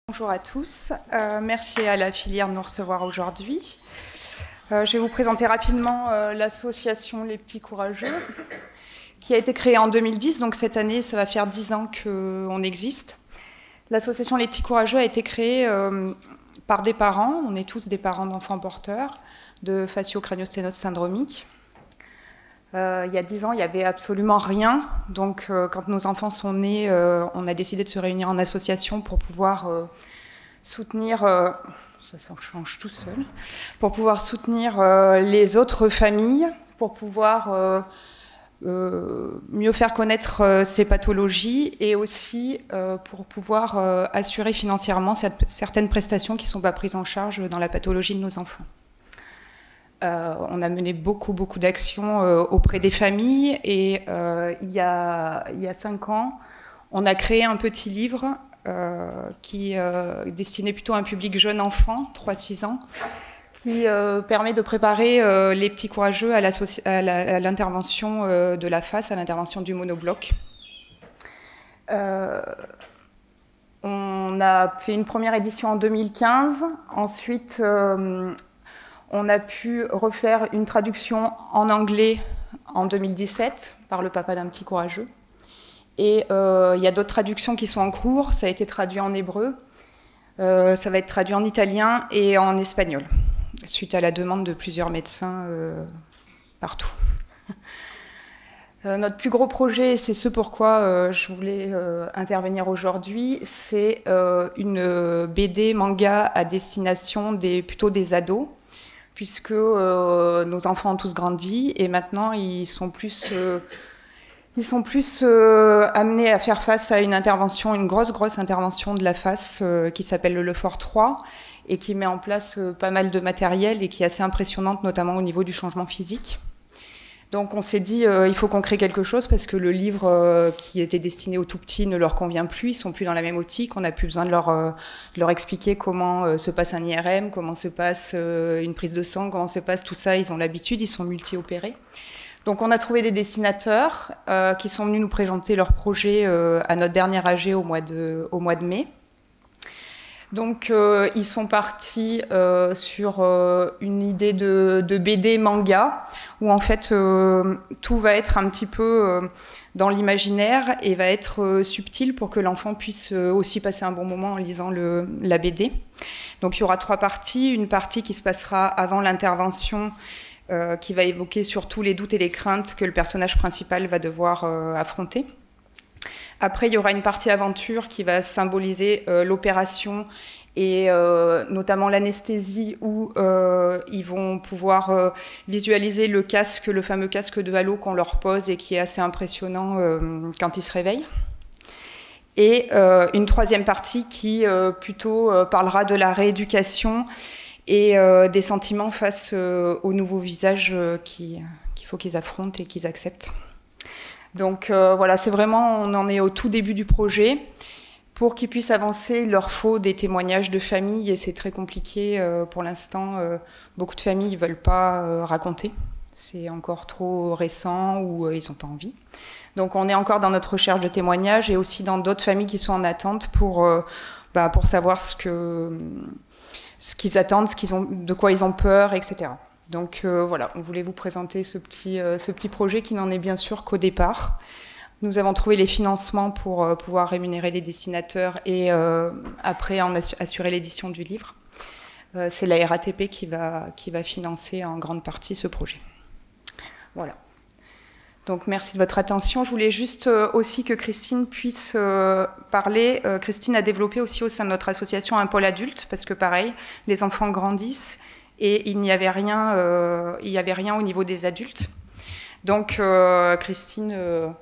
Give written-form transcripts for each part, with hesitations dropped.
Bonjour à tous, merci à la filière de nous recevoir aujourd'hui. Je vais vous présenter rapidement l'association Les Petits Courageux, qui a été créée en 2010, donc cette année ça va faire 10 ans qu'on existe. L'association Les Petits Courageux a été créée par des parents, on est tous des parents d'enfants porteurs de facio-crânio-sténose syndromique. Il y a 10 ans, il n'y avait absolument rien. Donc, quand nos enfants sont nés, on a décidé de se réunir en association pour pouvoir soutenir, ça change tout seul, pour pouvoir soutenir les autres familles, pour pouvoir mieux faire connaître ces pathologies et aussi pour pouvoir assurer financièrement certaines prestations qui ne sont pas prises en charge dans la pathologie de nos enfants. On a mené beaucoup d'actions auprès des familles et il y a 5 ans, on a créé un petit livre qui est destiné plutôt à un public jeune enfant, 3-6 ans, qui permet de préparer les petits courageux à l'intervention de la FAS, à l'intervention du monobloc. On a fait une première édition en 2015, ensuite on a pu refaire une traduction en anglais en 2017 par le papa d'un petit courageux. Et il y a d'autres traductions qui sont en cours. Ça a été traduit en hébreu, ça va être traduit en italien et en espagnol, suite à la demande de plusieurs médecins partout. Notre plus gros projet, c'est ce pourquoi je voulais intervenir aujourd'hui, c'est une BD manga à destination plutôt des ados, puisque nos enfants ont tous grandi et maintenant ils sont plus amenés à faire face à une grosse intervention de la FAS qui s'appelle le Lefort 3 et qui met en place pas mal de matériel et qui est assez impressionnante, notamment au niveau du changement physique. Donc on s'est dit il faut qu'on crée quelque chose parce que le livre qui était destiné aux tout petits ne leur convient plus, ils sont plus dans la même optique, on n'a plus besoin de leur expliquer comment se passe un IRM, comment se passe une prise de sang, comment se passe tout ça, ils ont l'habitude, ils sont multi-opérés. Donc on a trouvé des dessinateurs qui sont venus nous présenter leur projet à notre dernier AG au mois de mai. Donc ils sont partis sur une idée de BD manga où en fait tout va être un petit peu dans l'imaginaire et va être subtil pour que l'enfant puisse aussi passer un bon moment en lisant la BD. Donc il y aura 3 parties, une partie qui se passera avant l'intervention qui va évoquer surtout les doutes et les craintes que le personnage principal va devoir affronter. Après, il y aura une partie aventure qui va symboliser l'opération et notamment l'anesthésie où ils vont pouvoir visualiser le fameux casque de halo qu'on leur pose et qui est assez impressionnant quand ils se réveillent. Et une 3e partie qui plutôt parlera de la rééducation et des sentiments face aux nouveaux visages qu'il faut qu'ils affrontent et qu'ils acceptent. Donc voilà, c'est vraiment, on en est au tout début du projet. Pour qu'ils puissent avancer, il leur faut des témoignages de famille et c'est très compliqué pour l'instant. Beaucoup de familles ne veulent pas raconter. C'est encore trop récent ou ils n'ont pas envie. Donc on est encore dans notre recherche de témoignages et aussi dans d'autres familles qui sont en attente pour savoir ce qu'ils attendent, de quoi ils ont peur, etc. Donc voilà, on voulait vous présenter ce petit projet qui n'en est bien sûr qu'au départ. Nous avons trouvé les financements pour pouvoir rémunérer les dessinateurs et après assurer l'édition du livre. C'est la RATP qui va financer en grande partie ce projet. Voilà. Donc merci de votre attention. Je voulais juste aussi que Christine puisse parler. Christine a développé aussi au sein de notre association un pôle adulte parce que pareil, les enfants grandissent et il n'y avait rien au niveau des adultes. Donc Christine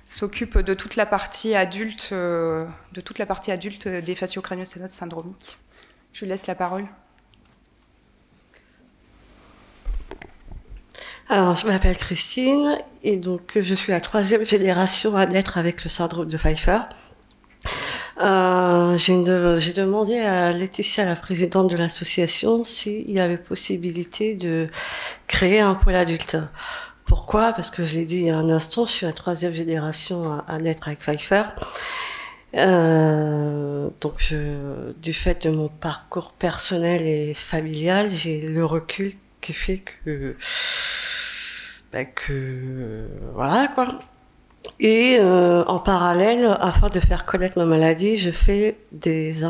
s'occupe de toute la partie adulte, des facio-crânio-sténose syndromiques. Je laisse la parole. Alors, je m'appelle Christine et donc je suis la 3e génération à naître avec le syndrome de Pfeiffer. J'ai demandé à Laetitia, la présidente de l'association, s'il y avait possibilité de créer un pôle adulte. Pourquoi? Parce que je l'ai dit il y a un instant, je suis la 3e génération à naître avec Pfeiffer. Donc, du fait de mon parcours personnel et familial, j'ai le recul qui fait que voilà quoi. Et en parallèle, afin de faire connaître ma maladie, je fais des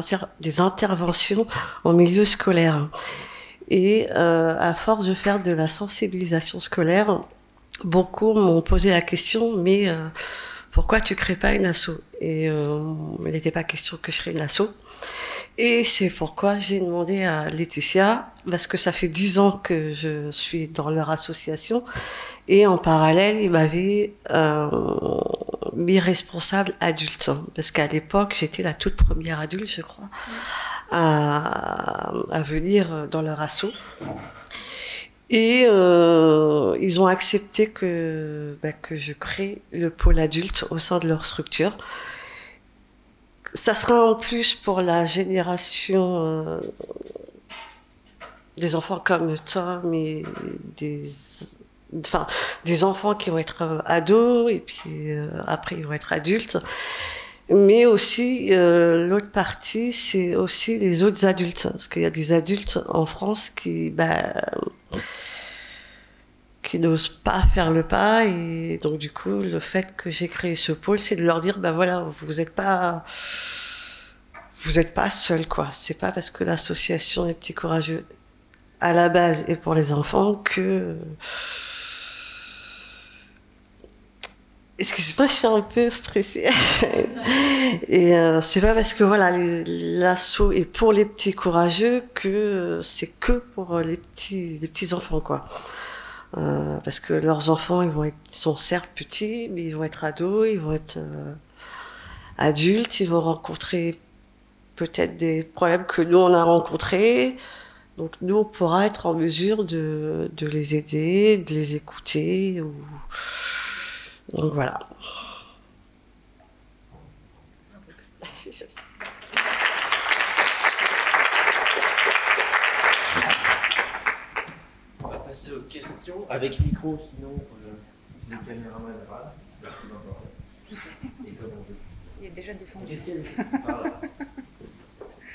interventions en milieu scolaire. Et à force de faire de la sensibilisation scolaire, beaucoup m'ont posé la question, mais pourquoi tu crées pas une asso? Et il n'était pas question que je crée une asso. Et c'est pourquoi j'ai demandé à Laetitia, parce que ça fait 10 ans que je suis dans leur association, et en parallèle, ils m'avaient mis responsable adulte, parce qu'à l'époque, j'étais la toute première adulte, je crois, à venir dans leur asso. Et ils ont accepté que je crée le pôle adulte au sein de leur structure. Ça sera en plus pour la génération des enfants comme Tom et des enfants qui vont être ados et puis après ils vont être adultes. Mais aussi, l'autre partie, c'est aussi les autres adultes. Parce qu'il y a des adultes en France qui n'osent pas faire le pas. Et donc, du coup, le fait que j'ai créé ce pôle, c'est de leur dire, voilà, vous n'êtes pas seuls, quoi. C'est pas parce que l'association des petits courageux, à la base, est pour les enfants que... Excusez-moi, je suis un peu stressée. Et c'est pas parce que voilà, l'asso est pour les petits courageux que c'est que pour les petits enfants, quoi. Parce que leurs enfants, ils sont certes petits, mais ils vont être ados, ils vont être adultes, ils vont rencontrer peut-être des problèmes que nous on a rencontrés. Donc nous, on pourra être en mesure de les aider, de les écouter. Donc voilà. On va passer aux questions avec micro, sinon les caméramans là. Et comme on veut. Il est déjà descendu. Par là.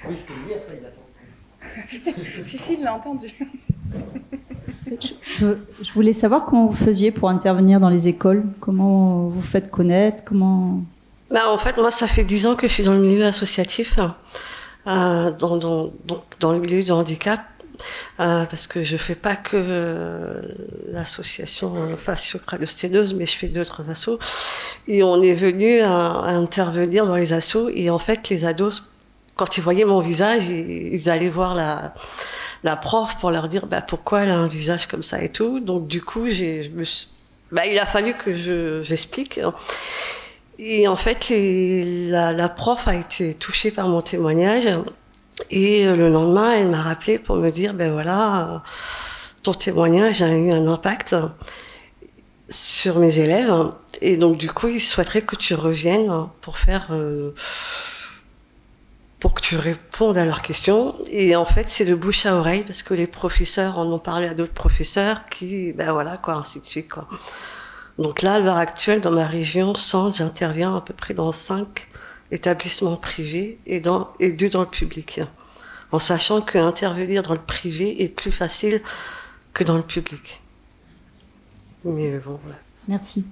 Oui, je peux le dire, ça, il attend. Si, il l'a entendu. Je voulais savoir comment vous faisiez pour intervenir dans les écoles. Comment vous faites connaître, comment... En fait, moi, ça fait 10 ans que je suis dans le milieu associatif, dans le milieu du handicap, parce que je fais pas que l'association fascio-crânio-sténose, mais je fais d'autres assos. Et on est venu à intervenir dans les assos, et en fait, les ados, quand ils voyaient mon visage, ils allaient voir la prof pour leur dire pourquoi elle a un visage comme ça et tout. Donc du coup, il a fallu que j'explique. Et en fait, la prof a été touchée par mon témoignage. Et le lendemain, elle m'a rappelé pour me dire, voilà, ton témoignage a eu un impact sur mes élèves. Et donc du coup, ils souhaiteraient que tu reviennes pour pour que tu répondes à leurs questions. Et en fait, c'est de bouche à oreille, parce que les professeurs en ont parlé à d'autres professeurs qui, voilà, quoi, ainsi de suite, quoi. Donc là, à l'heure actuelle, dans ma région centre, j'interviens à peu près dans 5 établissements privés et 2 dans le public. En sachant qu'intervenir dans le privé est plus facile que dans le public. Mais bon, voilà. Merci.